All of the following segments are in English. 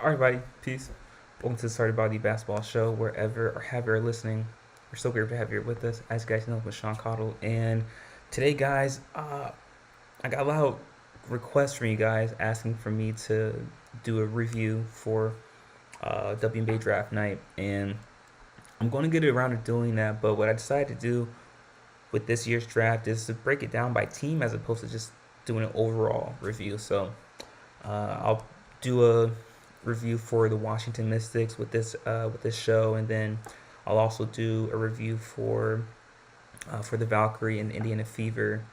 Alright, everybody, peace. Welcome to the Started Body Basketball Show, wherever or however you're listening. We're so great to have you here with us. As you guys know, with Sean Cottle. And today, guys, I got a lot of requests from you guys asking for me to do a review for WNBA Draft Night. And I'm going to get around to doing that, but what I decided to do with this year's draft is to break it down by team as opposed to just doing an overall review. So I'll do a review for the Washington Mystics with this show, and then I'll also do a review for the Valkyrie and the Indiana Fever,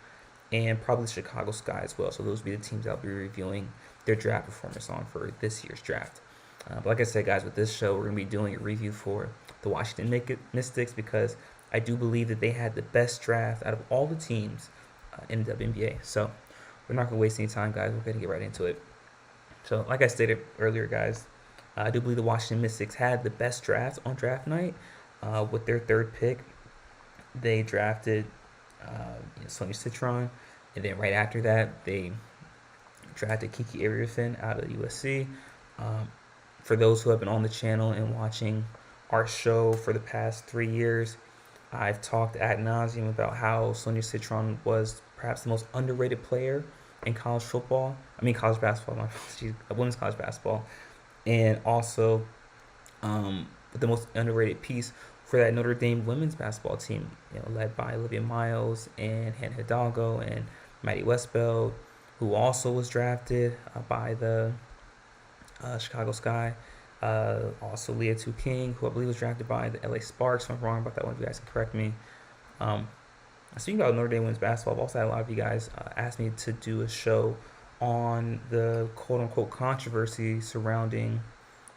and probably the Chicago Sky as well. So those will be the teams I'll be reviewing their draft performance on for this year's draft. But like I said, guys, with this show, we're going to be doing a review for the Washington Mystics because I do believe that they had the best draft out of all the teams in the WNBA. So we're not going to waste any time, guys. We're going to get right into it. So, like I stated earlier, guys, I do believe the Washington Mystics had the best draft on draft night with their third pick. They drafted Sonia Citron, and then right after that, they drafted Kiki Ariafin out of USC. For those who have been on the channel and watching our show for the past 3 years, I've talked ad nauseum about how Sonia Citron was perhaps the most underrated player in college football. I mean, college basketball. She's women's college basketball, and also the most underrated piece for that Notre Dame women's basketball team. Led by Olivia Miles and Hannah Hidalgo and Maddie Westbeld, who also was drafted by the Chicago Sky. Also Leah Tu King, who I believe was drafted by the LA Sparks. If I'm wrong about that one, if you guys can correct me. Speaking about Notre Dame women's basketball, I've also had a lot of you guys ask me to do a show on the quote-unquote controversy surrounding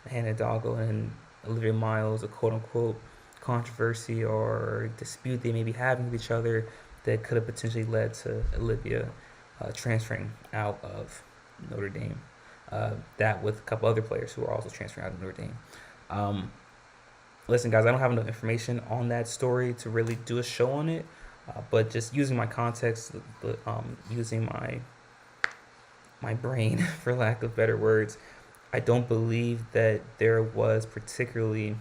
Hannah Hidalgo and Olivia Miles, a quote-unquote controversy or dispute they may be having with each other that could have potentially led to Olivia transferring out of Notre Dame. That with a couple other players who are also transferring out of Notre Dame. Listen, guys, I don't have enough information on that story to really do a show on it. But just using my context, using my brain, for lack of better words, I don't believe that there was particularly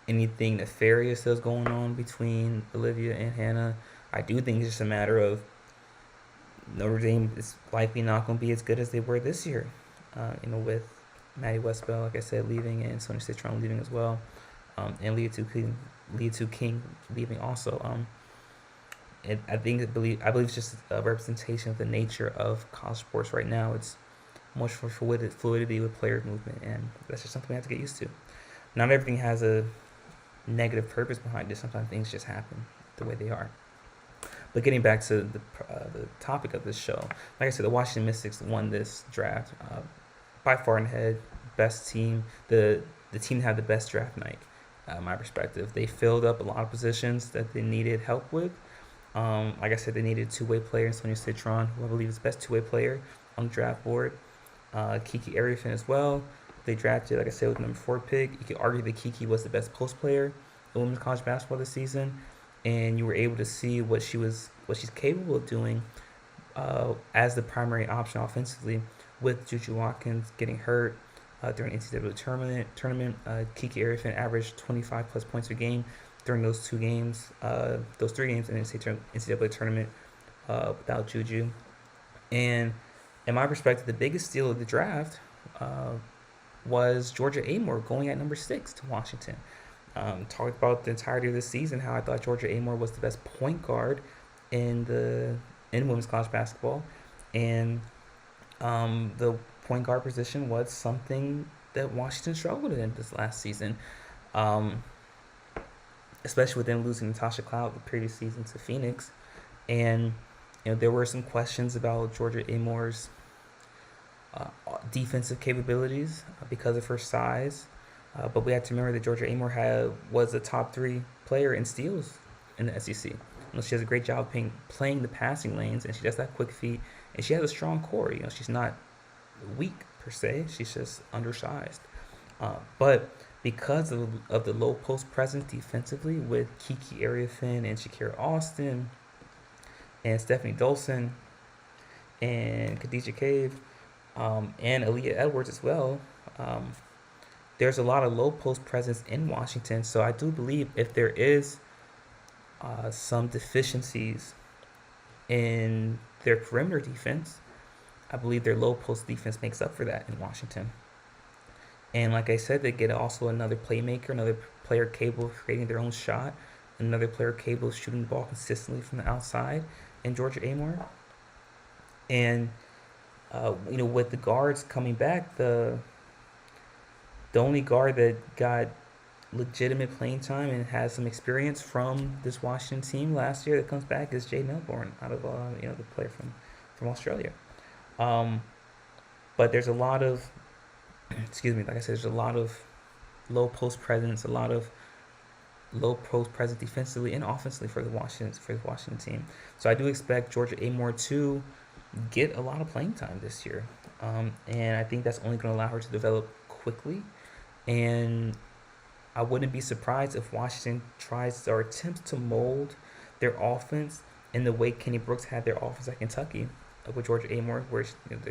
anything nefarious that was going on between Olivia and Hannah. I do think it's just a matter of Notre Dame is likely not going to be as good as they were this year. With Maddie Westbeld, like I said, leaving, and Sonia Citron leaving as well, and Leah Tu King leaving also. I believe it's just a representation of the nature of college sports right now. It's much more fluidity with player movement, and that's just something we have to get used to. Not everything has a negative purpose behind it. Sometimes things just happen the way they are. But getting back to the topic of this show, like I said, the Washington Mystics won this draft by far and ahead, best team. The team had the best draft night, my perspective. They filled up a lot of positions that they needed help with. Like I said, they needed a two-way player in Sonia Citron, who I believe is the best two-way player on the draft board. Kiki Ariafin as well. They drafted, like I said, with the number 4 pick. You could argue that Kiki was the best post player in women's college basketball this season, and you were able to see what she's capable of doing as the primary option offensively. With Juju Watkins getting hurt during the NCAA tournament, Kiki Ariafin averaged 25 plus points per game during those 3 games in the NCAA tournament without Juju. And in my perspective, the biggest steal of the draft was Georgia Amoore going at number 6 to Washington. Talked about the entirety of the season, how I thought Georgia Amoore was the best point guard in women's college basketball. And the point guard position was something that Washington struggled in this last season. Especially with them losing Natasha Cloud the previous season to Phoenix. And there were some questions about Georgia Amoore's defensive capabilities because of her size. But we have to remember that Georgia Amoore was a top 3 player in steals in the SEC. She does a great job playing the passing lanes, and she does have quick feet, and she has a strong core. She's not weak per se; she's just undersized. But because of the low post presence defensively with Kiki Ariafin and Shakira Austin and Stephanie Dolson and Khadijah Cave, and Aaliyah Edwards as well. Um, there's a lot of low post presence in Washington, so I do believe if there is some deficiencies in their perimeter defense, I believe their low post defense makes up for that in Washington. And like I said, they get also another playmaker, another player capable of creating their own shot, another player capable of shooting the ball consistently from the outside in Georgia Amore. And with the guards coming back, the only guard that got legitimate playing time and has some experience from this Washington team last year that comes back is Jay Melbourne out of the player from Australia. Um, but there's a lot of excuse me, like I said, there's a lot of low post presence, a lot of low post presence defensively and offensively for the Washington team. So I do expect Georgia Amore to get a lot of playing time this year, and I think that's only going to allow her to develop quickly. And I wouldn't be surprised if Washington tries or attempts to mold their offense in the way Kenny Brooks had their offense at Kentucky with Georgia Amore, where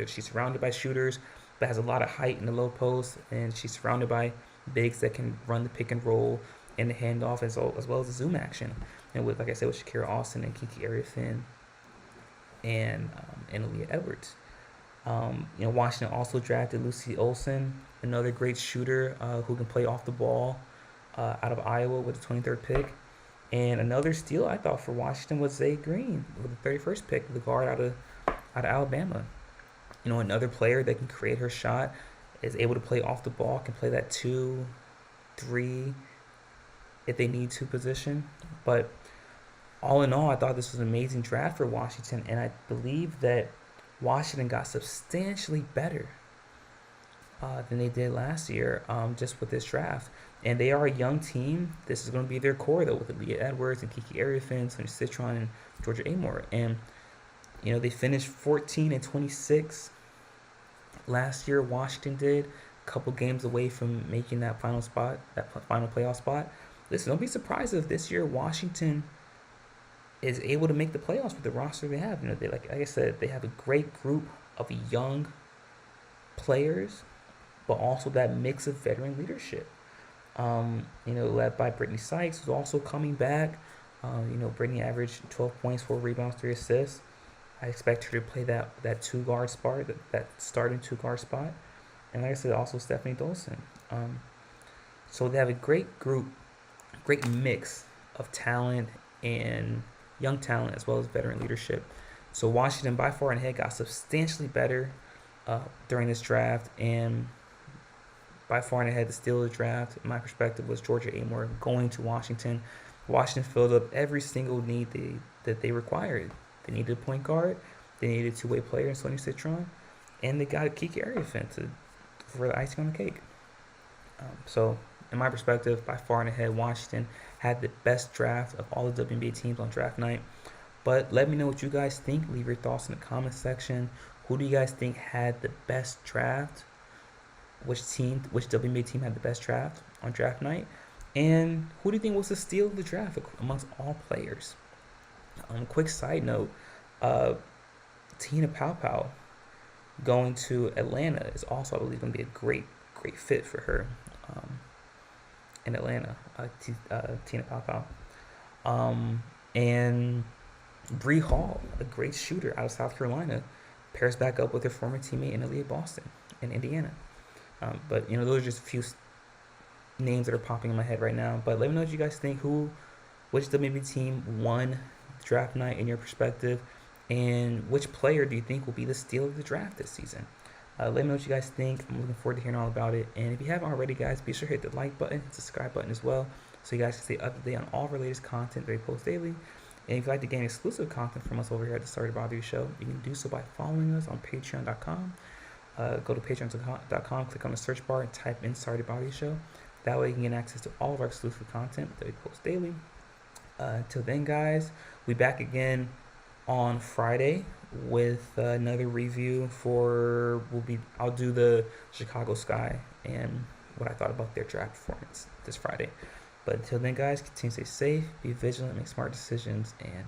she's surrounded by shooters, but has a lot of height in the low post, and she's surrounded by bigs that can run the pick and roll and the handoff as well as the zoom action. And with, like I said, with Shakira Austin and Kiki Ariafin and Aaliyah Edwards. Washington also drafted Lucy Olson, another great shooter who can play off the ball out of Iowa with the 23rd pick. And another steal I thought for Washington was Zay Green with the 31st pick, the guard out of Alabama. Another player that can create her shot, is able to play off the ball, can play that 2, 3 if they need to position. But all in all, I thought this was an amazing draft for Washington, and I believe that Washington got substantially better than they did last year just with this draft. And they are a young team. This is going to be their core, though, with Aaliyah Edwards and Kiki Ariafin, Sonia Citron, and Georgia Amore. And, they finished 14-26 last year. Washington did. A couple games away from making that final playoff spot. Listen, don't be surprised if this year Washington is able to make the playoffs with the roster they have. They like I said, they have a great group of young players, but also that mix of veteran leadership. Led by Brittany Sykes, who's also coming back. Brittany averaged 12 points, 4 rebounds, 3 assists. I expect her to play that two guard spot, that starting 2 guard spot. And like I said, also Stephanie Dolson. So they have a great group, great mix of talent and young talent as well as veteran leadership. So Washington by far and ahead got substantially better during this draft, and by far and ahead the steal of the draft, in my perspective, was Georgia Amore going to Washington. Washington filled up every single need that they required. They needed a point guard, they needed a two-way player in Sonia Citron, and they got Kiki Ariafin for the icing on the cake. So in my perspective, by far and ahead, Washington had the best draft of all the WNBA teams on draft night. But let me know what you guys think. Leave your thoughts in the comment section. Who do you guys think had the best draft? Which WNBA team had the best draft on draft night? And who do you think was the steal of the draft amongst all players? Quick side note, Tina Paopao going to Atlanta is also, I believe, going to be a great fit for her in Atlanta. Tina Paopao. And Bree Hall, a great shooter out of South Carolina, pairs back up with her former teammate in Aaliyah Boston in Indiana. But those are just a few names that are popping in my head right now. But let me know what you guys think. Which WNBA team won draft night in your perspective, and which player do you think will be the steal of the draft this season? Let me know what you guys think. I'm looking forward to hearing all about it. And if you haven't already, guys, be sure to hit the like button, hit the subscribe button as well, so you guys can stay up to date on all of our latest content that we post daily. And if you'd like to gain exclusive content from us over here at the Sorry to Bother You Show, you can do so by following us on patreon.com. Go to patreon.com, click on the search bar, and type in Sorry to Bother You Show. That way you can get access to all of our exclusive content that we post daily. Until then, guys, we'll be back again on Friday with another review I'll do the Chicago Sky and what I thought about their draft performance this Friday. But until then, guys, continue to stay safe, be vigilant, make smart decisions, and